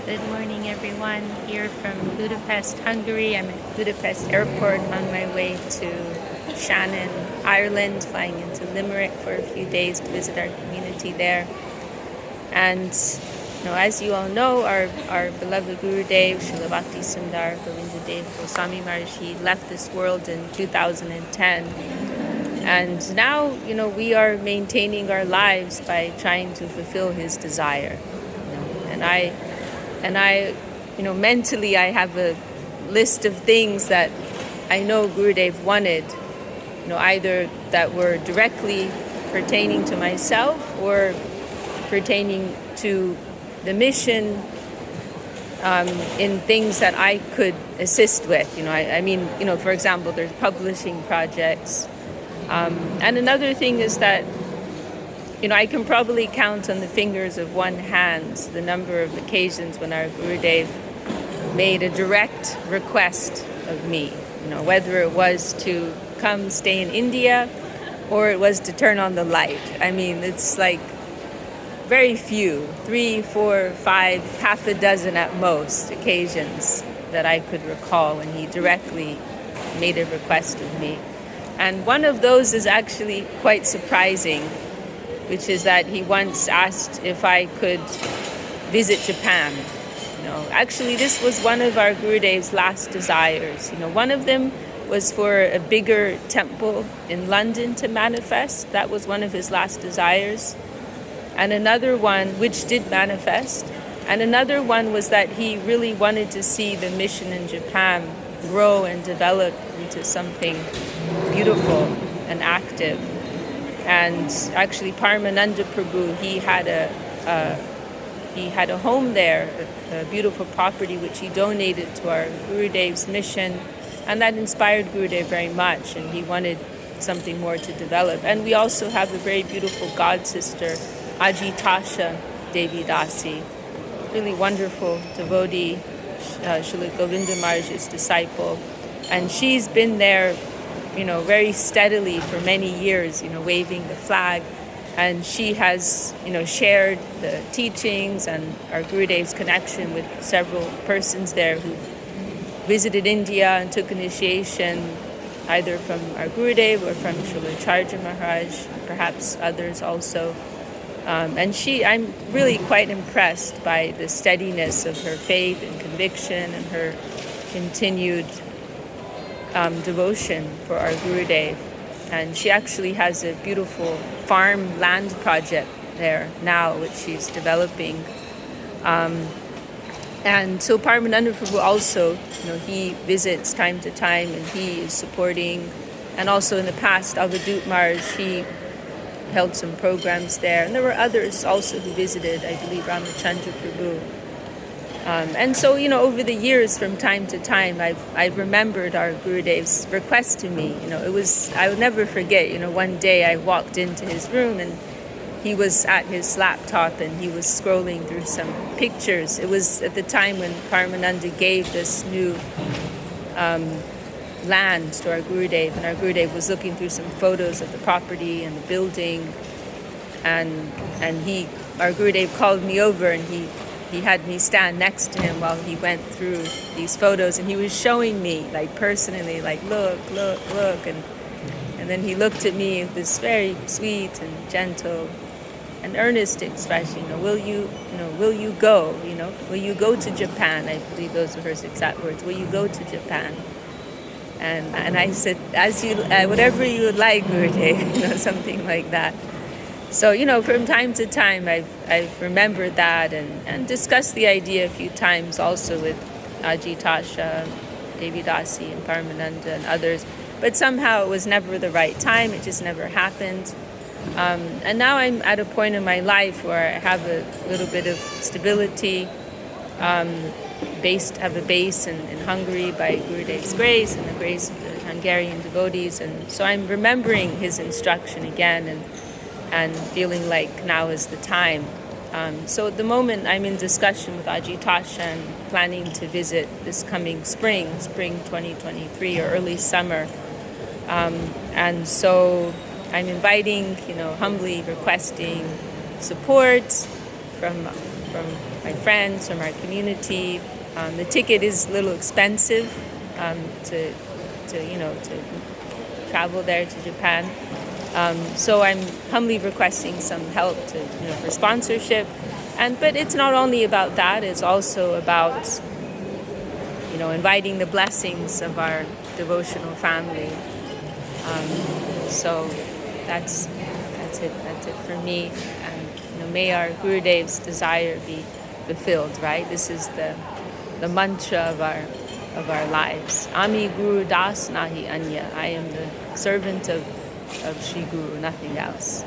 Good morning, everyone. Here from Budapest, Hungary. I'm at Budapest Airport on my way to Shannon, Ireland, flying into Limerick for a few days to visit our community there. And as you all know, our beloved Gurudev, Srila Bhakti Sundar Govindadev Goswami Maharaj, left this world in 2010. And now, we are maintaining our lives by trying to fulfill his desire. And I, mentally I have a list of things that I know Gurudev wanted, either that were directly pertaining to myself or pertaining to the mission, in things that I could assist with. For example, there's publishing projects. And another thing is that I can probably count on the fingers of one hand the number of occasions when our Gurudev made a direct request of me, whether it was to come stay in India or it was to turn on the light. It's like very few, 3, 4, 5, half a dozen at most occasions that I could recall when he directly made a request of me. And one of those is actually quite surprising, which is that he once asked if I could visit Japan. Actually, this was one of our Gurudev's last desires. One of them was for a bigger temple in London to manifest. That was one of his last desires. And another one, which did manifest, and another one was that he really wanted to see the mission in Japan grow and develop into something beautiful and active. And actually, Paramananda Prabhu, he had a home there, a beautiful property which he donated to our Gurudev's mission, and that inspired Gurudev very much, and he wanted something more to develop. And we also have a very beautiful god sister, Ajitasha Devi Dasi, really wonderful devotee, Srila Govinda Maharaj's disciple, and she's been there very steadily for many years, waving the flag. And she has, shared the teachings and our Gurudev's connection with several persons there who visited India and took initiation either from our Gurudev or from Srila Acharya Maharaj, perhaps others also. And I'm really quite impressed by the steadiness of her faith and conviction and her continued devotion for our Gurudev. And she actually has a beautiful farm land project there now, which she's developing. And so Paramananda Prabhu also, he visits time to time and he is supporting. And also in the past, Avadut Maharaj, he held some programs there. And there were others also who visited, I believe Ramachandra Prabhu. And so, over the years, from time to time, I've remembered our Gurudev's request to me. I would never forget, one day I walked into his room and he was at his laptop and he was scrolling through some pictures. It was at the time when Paramananda gave this new land to our Gurudev, and our Gurudev was looking through some photos of the property and the building, and our Gurudev called me over and he had me stand next to him while he went through these photos, and he was showing me, personally, look, and then he looked at me with this very sweet and gentle and earnest expression. Will you go? Will you go to Japan? I believe those were his exact words. Will you go to Japan? And I said, as you, whatever you would like, Gurudev, something like that. So, from time to time, I've remembered that and discussed the idea a few times also with Ajitasha, Devi Dasi, and Paramananda and others. But somehow it was never the right time. It just never happened. And now I'm at a point in my life where I have a little bit of stability, have a base in Hungary by Gurudev's grace and the grace of the Hungarian devotees. And so I'm remembering his instruction again and feeling like now is the time. So at the moment I'm in discussion with Ajitasha and planning to visit this coming spring 2023 or early summer. And so I'm inviting, humbly requesting support from my friends, from our community. The ticket is a little expensive to travel there to Japan. So I'm humbly requesting some help for sponsorship. But it's not only about that, it's also about inviting the blessings of our devotional family. So that's it for me. And may our Gurudev's desire be fulfilled. Right? This is the mantra of our lives. Ami Guru Das Nahi Anya. I am the servant of Sri Guru, nothing else.